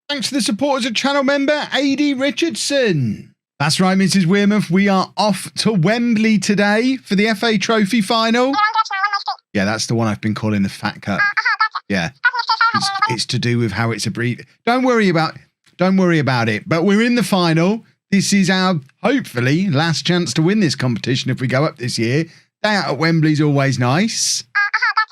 Thanks to the support as a channel member, AD Richardson. That's right, Mrs Wearmouth. We are off to Wembley today for the FA Trophy final. Yeah, that's the one I've been calling the Fat Cup. Yeah, it's to do with how it's abbreviated. Don't worry about it. But we're in the final. This is our, hopefully, last chance to win this competition if we go up this year. Day out at Wembley's always nice.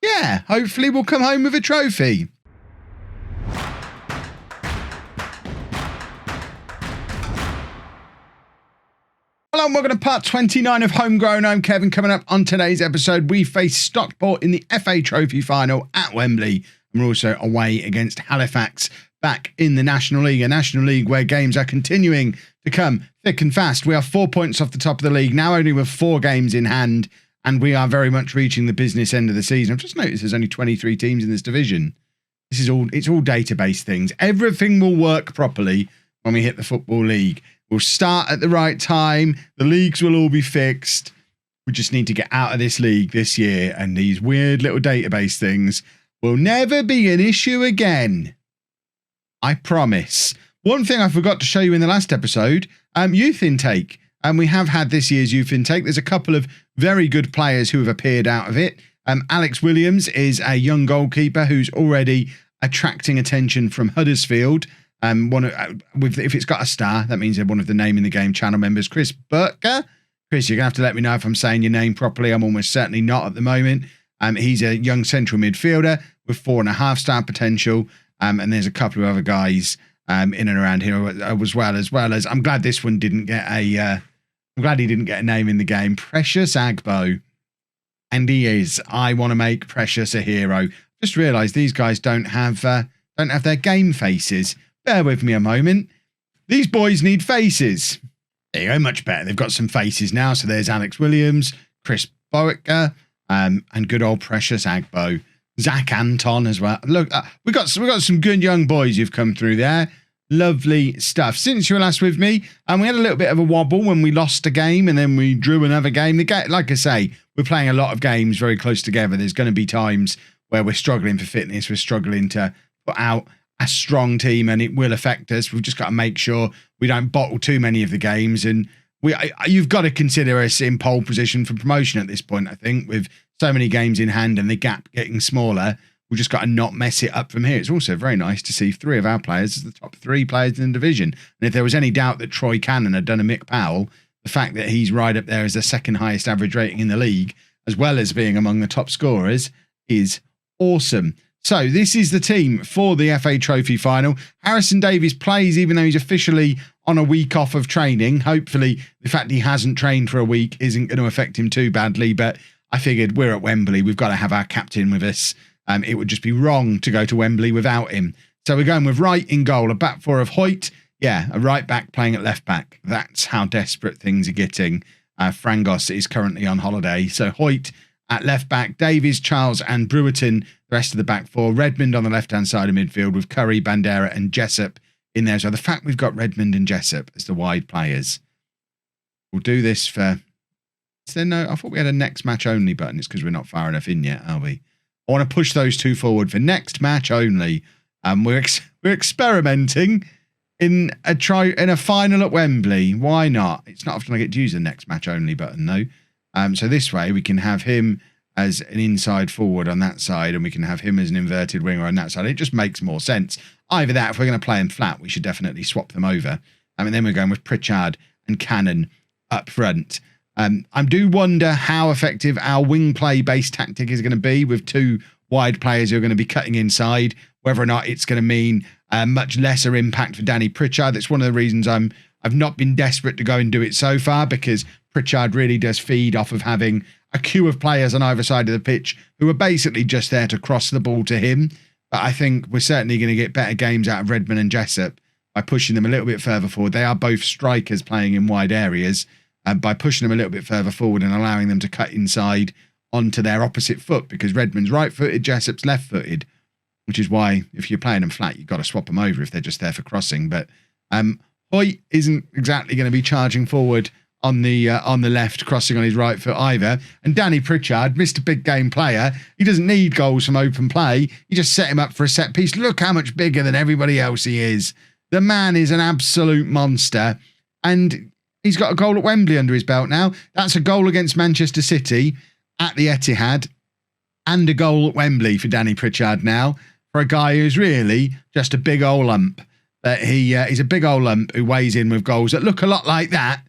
Yeah, hopefully we'll come home with a trophy. Hello and welcome to part 29 of Homegrown. I'm Kevin. Coming up on today's episode, we face Stockport in the FA Trophy final at Wembley. And we're also away against Halifax back in the National League, a National League where games are continuing to come thick and fast. We are 4 points off the top of the league, now only with 4 games in hand, and we are very much reaching the business end of the season. I've just noticed there's only 23 teams in this division. It's all database things. Everything will work properly when we hit the Football League. We'll start at the right time. The leagues will all be fixed. We just need to get out of this league this year, and these weird little database things will never be an issue again. I promise. One thing I forgot to show you in the last episode, youth intake. And we have had this year's youth intake. There's a couple of very good players who have appeared out of it. Alex Williams is a young goalkeeper who's already attracting attention from Huddersfield. If it's got a star, that means they're one of the Name in the Game channel members. Chris Burker. Chris, you're going to have to let me know if I'm saying your name properly. I'm almost certainly not at the moment. He's a young central midfielder with 4.5-star potential. And there's a couple of other guys in and around here as well as I'm glad this one didn't get I'm glad he didn't get a name in the game. Precious Agbo. And he is. I want to make Precious a hero. Just realised these guys don't have their game faces. Bear with me a moment. These boys need faces. There you go, much better. They've got some faces now. So there's Alex Williams, Chris Bowicker, and good old Precious Agbo. Zach Anton as well. Look, we got some good young boys who've come through there. Lovely stuff. Since you were last with me, and we had a little bit of a wobble when we lost a game and then we drew another game. Like I say, we're playing a lot of games very close together. There's going to be times where we're struggling for fitness. We're struggling to put out a strong team, and it will affect us. We've just got to make sure we don't bottle too many of the games, and you've got to consider us in pole position for promotion at this point. I think with so many games in hand and the gap getting smaller, we've just got to not mess it up from here. It's also very nice to see 3 of our players as the top 3 players in the division. And if there was any doubt that Troy Cannon had done a Mick Powell, the fact that he's right up there as the second highest average rating in the league, as well as being among the top scorers, is awesome. So this is the team for the FA Trophy final. Harrison Davies plays even though he's officially on a week off of training. Hopefully the fact he hasn't trained for a week isn't going to affect him too badly, but I figured we're at Wembley. We've got to have our captain with us. It would just be wrong to go to Wembley without him. So we're going with Wright in goal, a back 4 of Hoyt. Yeah, a right back playing at left back. That's how desperate things are getting. Frangos is currently on holiday. So Hoyt at left back, Davies, Charles and Brewerton, the rest of the back 4. Redmond on the left-hand side of midfield with Curry, Bandera and Jessup in there. So the fact we've got Redmond and Jessup as the wide players. We'll do this for... No, I thought we had a next match only button. It's because we're not far enough in yet, are we? I want to push those 2 forward for next match only. We're experimenting in a final at Wembley. Why not? It's not often I get to use the next match only button though. So this way we can have him as an inside forward on that side, and we can have him as an inverted winger on that side. It just makes more sense. Either that, if we're going to play him flat, we should definitely swap them over. And then we're going with Pritchard and Cannon up front. I do wonder how effective our wing play based tactic is going to be with 2 wide players who are going to be cutting inside, whether or not it's going to mean much lesser impact for Danny Pritchard. That's one of the reasons I've not been desperate to go and do it so far, because Pritchard really does feed off of having a queue of players on either side of the pitch who are basically just there to cross the ball to him. But I think we're certainly going to get better games out of Redmond and Jessup by pushing them a little bit further forward. They are both strikers playing in wide areas. By pushing them a little bit further forward and allowing them to cut inside onto their opposite foot, because Redmond's right-footed, Jessup's left-footed, which is why if you're playing them flat, you've got to swap them over if they're just there for crossing. But Hoyt isn't exactly going to be charging forward on the left, crossing on his right foot either. And Danny Pritchard, Mr. Big Game player, he doesn't need goals from open play. You just set him up for a set piece. Look how much bigger than everybody else he is. The man is an absolute monster. And he's got a goal at Wembley under his belt now. That's a goal against Manchester City at the Etihad and a goal at Wembley for Danny Pritchard now, for a guy who's really just a big old lump. But he's a big old lump who weighs in with goals that look a lot like that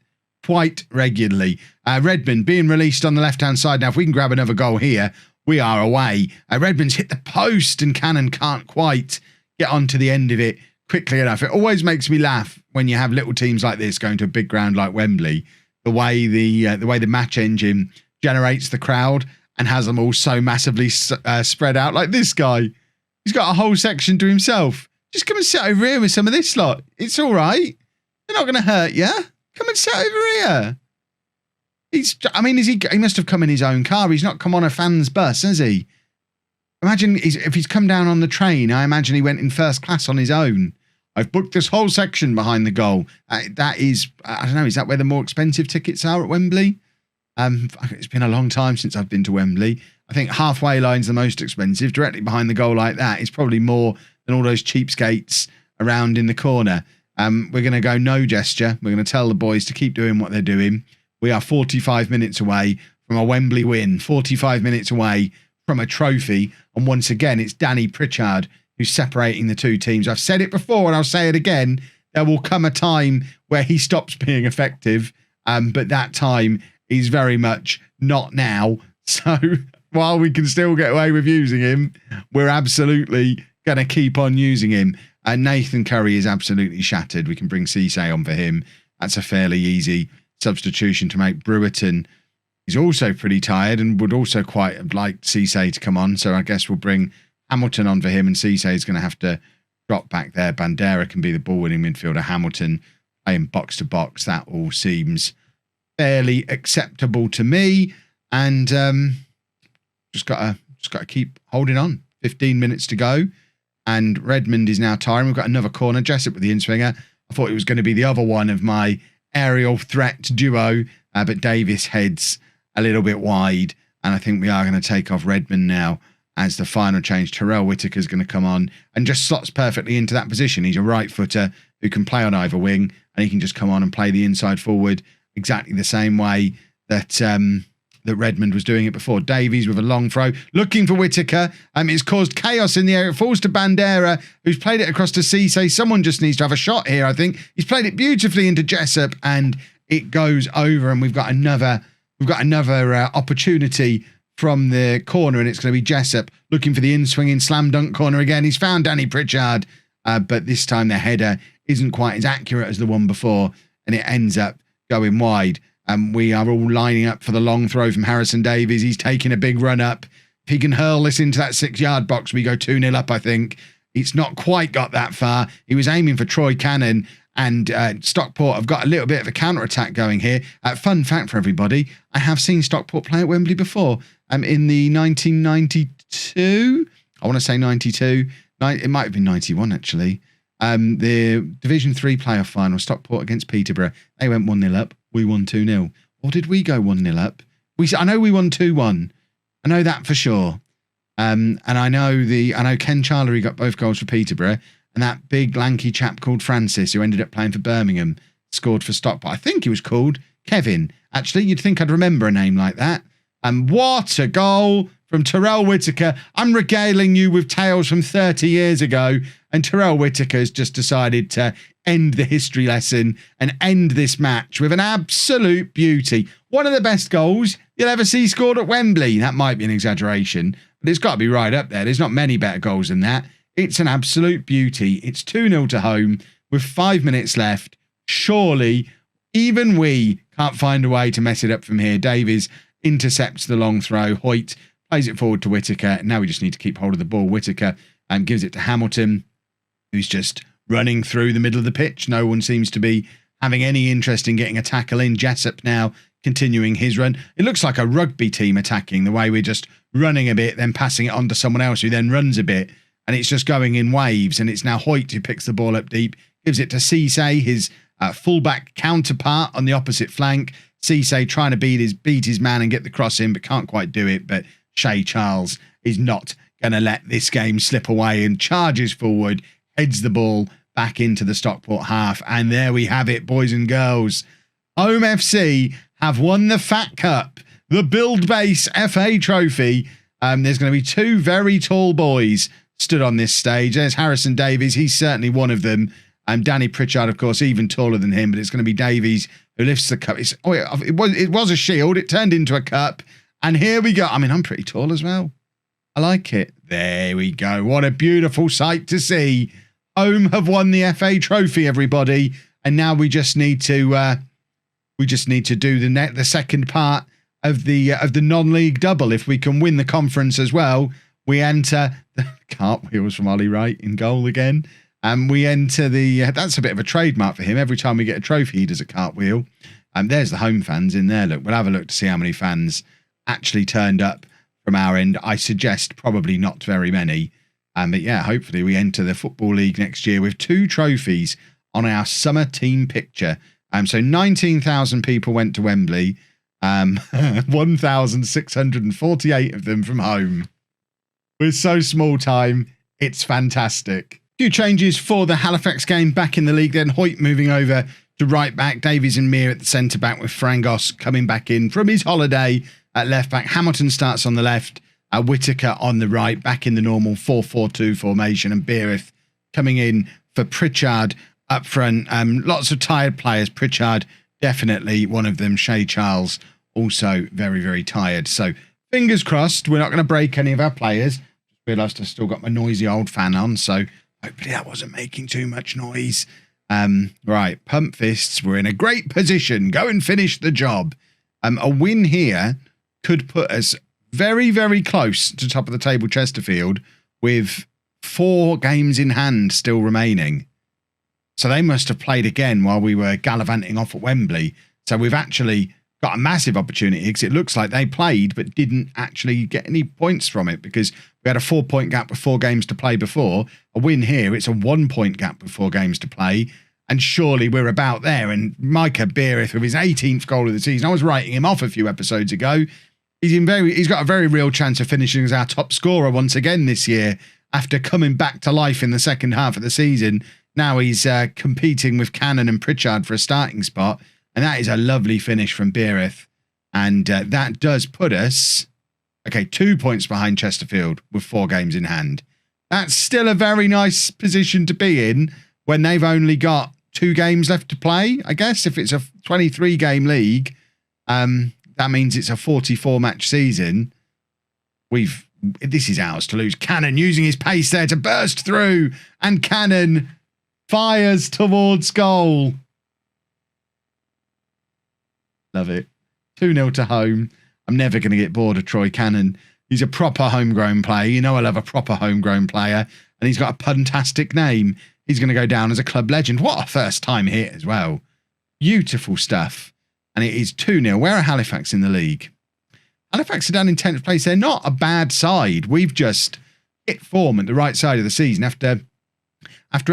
quite regularly. Redmond being released on the left-hand side. Now, if we can grab another goal here, we are away. Redmond's hit the post and Cannon can't quite get onto the end of it quickly enough. It always makes me laugh when you have little teams like this going to a big ground like Wembley, the way the match engine generates the crowd and has them all so massively spread out. Like this guy, he's got a whole section to himself. Just come and sit over here with some of this lot. It's all right. They're not going to hurt you. Come and sit over here. He must have come in his own car. He's not come on a fan's bus, has he? Imagine if he's come down on the train. I imagine he went in first class on his own. I've booked this whole section behind the goal. That is, I don't know, is that where the more expensive tickets are at Wembley? It's been a long time since I've been to Wembley. I think halfway line's the most expensive. Directly behind the goal like that is probably more than all those cheapskates around in the corner. We're going to go no gesture. We're going to tell the boys to keep doing what they're doing. We are 45 minutes away from a Wembley win, 45 minutes away from a trophy. And once again, it's Danny Pritchard who's separating the two teams. I've said it before and I'll say it again. There will come a time where he stops being effective, but that time is very much not now. So while we can still get away with using him, we're absolutely going to keep on using him. Nathan Curry is absolutely shattered. We can bring Cisse on for him. That's a fairly easy substitution to make. Brewerton is also pretty tired and would also quite have liked Cisse to come on. So I guess we'll bring Hamilton on for him, and Cisse is going to have to drop back there. Bandera can be the ball-winning midfielder. Hamilton playing box to box. That all seems fairly acceptable to me. And just got to keep holding on. 15 minutes to go. And Redmond is now tiring. We've got another corner. Jessup with the in-swinger. I thought it was going to be the other one of my aerial threat duo, but Davis heads a little bit wide. And I think we are going to take off Redmond now as the final change. Terrell Whitaker's going to come on and just slots perfectly into that position. He's a right footer who can play on either wing, and he can just come on and play the inside forward exactly the same way that that Redmond was doing it before. Davies with a long throw, looking for Whitaker. It's caused chaos in the area. It falls to Bandera, who's played it across to Cisse. Someone just needs to have a shot here, I think. He's played it beautifully into Jessup, and it goes over, and we've got another opportunity from the corner, and it's going to be Jessup looking for the in-swinging slam dunk corner again. He's found Danny Pritchard, but this time the header isn't quite as accurate as the one before, and it ends up going wide. We are all lining up for the long throw from Harrison Davies. He's taking a big run up. If he can hurl this into that 6-yard box, we go 2-0 up, I think. It's not quite got that far. He was aiming for Troy Cannon, and Stockport have got a little bit of a counter-attack going here. Fun fact for everybody, I have seen Stockport play at Wembley before. In the 1992, I want to say 92. It might have been 91, actually. The Division 3 playoff final, Stockport against Peterborough. They went 1-0 up. We won 2-0. Or did we go 1-0 up? I know we won 2-1. I know that for sure. And I know Ken Charlery got both goals for Peterborough, and that big lanky chap called Francis, who ended up playing for Birmingham, scored for Stockport. I think he was called Kevin. Actually, you'd think I'd remember a name like that. And what a goal from Terrell Whitaker. I'm regaling you with tales from 30 years ago, and Terrell Whitaker's just decided to end the history lesson and end this match with an absolute beauty. One of the best goals you'll ever see scored at Wembley. That might be an exaggeration, but it's got to be right up there. There's not many better goals than that. It's an absolute beauty. It's 2-0 to home with 5 minutes left. Surely, even we can't find a way to mess it up from here. Davies intercepts the long throw. Hoyt plays it forward to Whitaker. Now we just need to keep hold of the ball. Whitaker gives it to Hamilton, who's just running through the middle of the pitch. No one seems to be having any interest in getting a tackle in. Jessup now continuing his run. It looks like a rugby team attacking, the way we're just running a bit, then passing it on to someone else who then runs a bit, and it's just going in waves. And it's now Hoyt who picks the ball up deep, gives it to Cisse, his fullback counterpart on the opposite flank. Cisse trying to beat his man and get the cross in, but can't quite do it. But Shay Charles is not going to let this game slip away and charges forward, heads the ball back into the Stockport half. And there we have it, boys and girls. Holme FC have won the Fat Cup, the Build Base FA Trophy. There's going to be two very tall boys stood on this stage. There's Harrison Davies. He's certainly one of them. Danny Pritchard, of course, even taller than him, but it's going to be Davies who lifts the cup. It was a shield. It turned into a cup. And here we go. I mean, I'm pretty tall as well. I like it. There we go. What a beautiful sight to see. Holme have won the FA Trophy, everybody. And now we just need to do the second part of the non-league double. If we can win the conference as well, we enter the cartwheels from Ollie Wright in goal again. We enter the that's a bit of a trademark for him. Every time we get a trophy, he does a cartwheel. There's the home fans in there. Look, we'll have a look to see how many fans actually turned up from our end. I suggest probably not very many. But yeah, hopefully we enter the Football League next year with 2 trophies on our summer team picture. So 19,000 people went to Wembley. 1,648 of them from home. We're so small time. It's fantastic. Few changes for the Halifax game back in the league then. Hoyt moving over to right back. Davies and Mir at the centre back with Frangos coming back in from his holiday at left back. Hamilton starts on the left. Whitaker on the right, back in the normal 4-4-2 formation. And Beereth coming in for Pritchard up front. Lots of tired players. Pritchard, definitely one of them. Shay Charles, also very, very tired. So fingers crossed, we're not going to break any of our players. Just realised I've still got my noisy old fan on, so hopefully that wasn't making too much noise. Right, pump fists. We're in a great position. Go and finish the job. A win here could put us very, very close to top of the table Chesterfield with 4 games in hand still remaining. So they must have played again while we were gallivanting off at Wembley. So we've actually got a massive opportunity because it looks like they played but didn't actually get any points from it because we had a 4-point gap with 4 games to play before. A win here, it's a 1-point gap with 4 games to play. And surely we're about there. And Micah Beereth with his 18th goal of the season, I was writing him off a few episodes ago. He's got a very real chance of finishing as our top scorer once again this year after coming back to life in the second half of the season. Now he's competing with Cannon and Pritchard for a starting spot. And that is a lovely finish from Beereth. And that does put us, 2 points behind Chesterfield with 4 games in hand. That's still a very nice position to be in when they've only got 2 games left to play. I guess if it's a 23-game league, that means it's a 44-match season. This is ours to lose. Cannon using his pace there to burst through. And Cannon fires towards goal. Love it. 2-0 to home. I'm never going to get bored of Troy Cannon. He's a proper homegrown player. You know I love a proper homegrown player. And he's got a fantastic name. He's going to go down as a club legend. What a first-time hit as well. Beautiful stuff. And it is 2-0. Where are Halifax in the league? Halifax are down in 10th place. They're not a bad side. We've just hit form at the right side of the season after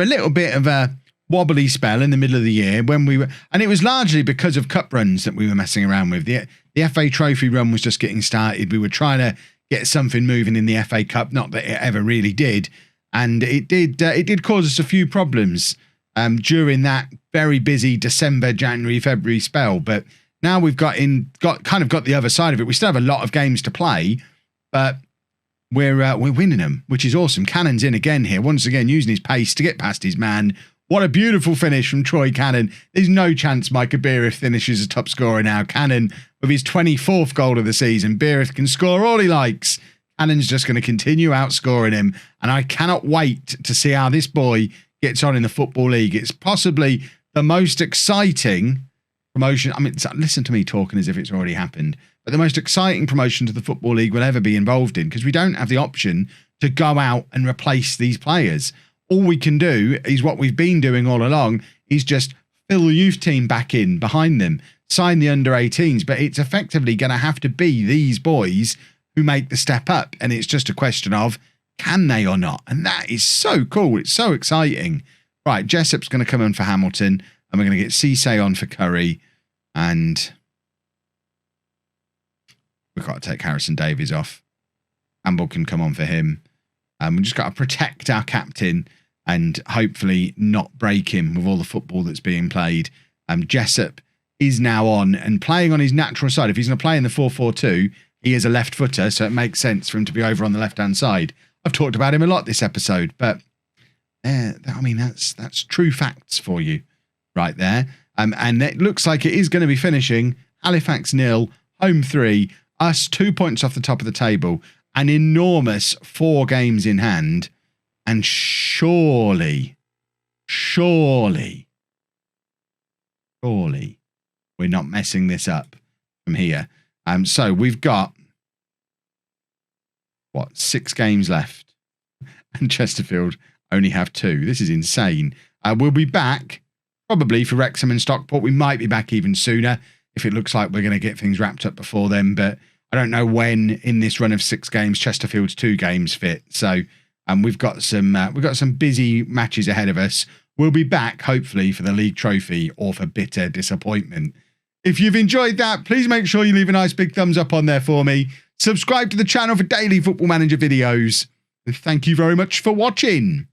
a little bit of a wobbly spell in the middle of the year and it was largely because of cup runs that we were messing around with. The FA Trophy run was just getting started. We were trying to get something moving in the FA Cup. Not that it ever really did. And it did cause us a few problems during that very busy December, January, February spell. But now we've got the other side of it. We still have a lot of games to play, but we're winning them, which is awesome. Cannon's in again here, once again using his pace to get past his man. What a beautiful finish from Troy Cannon. There's no chance Micah Beereth finishes as top scorer now. Cannon with his 24th goal of the season. Beereth can score all he likes. Cannon's just going to continue outscoring him. And I cannot wait to see how this boy gets on in the Football League. It's possibly the most exciting promotion. I mean, listen to me talking as if it's already happened. But the most exciting promotion to the Football League we'll ever be involved in, because we don't have the option to go out and replace these players. All we can do is what we've been doing all along, is just fill the youth team back in behind them, sign the under-18s, but it's effectively going to have to be these boys who make the step up. And it's just a question of, can they or not? And that is so cool. It's so exciting. Right, Jessup's going to come in for Hamilton. And we're going to get Cisse on for Curry. And we've got to take Harrison Davies off. Campbell can come on for him. We've just got to protect our captain and hopefully not break him with all the football that's being played. Jessup is now on and playing on his natural side. If he's going to play in the 4-4-2, he is a left footer, so it makes sense for him to be over on the left-hand side. I've talked about him a lot this episode, but I mean, that's true facts for you right there. And it looks like it is going to be finishing. Halifax 0, Home 3, us 2 points off the top of the table, an enormous 4 games in hand, and surely we're not messing this up from here. So we've got, 6 games left, and Chesterfield only have 2. This is insane. We'll be back probably for Wrexham and Stockport. We might be back even sooner if it looks like we're going to get things wrapped up before then, but I don't know when in this run of 6 games Chesterfield's 2 games fit. So we've got some busy matches ahead of us. We'll be back hopefully for the league trophy or for bitter disappointment. If you've enjoyed that, please make sure you leave a nice big thumbs up on there for me. Subscribe to the channel for daily Football Manager videos. And thank you very much for watching.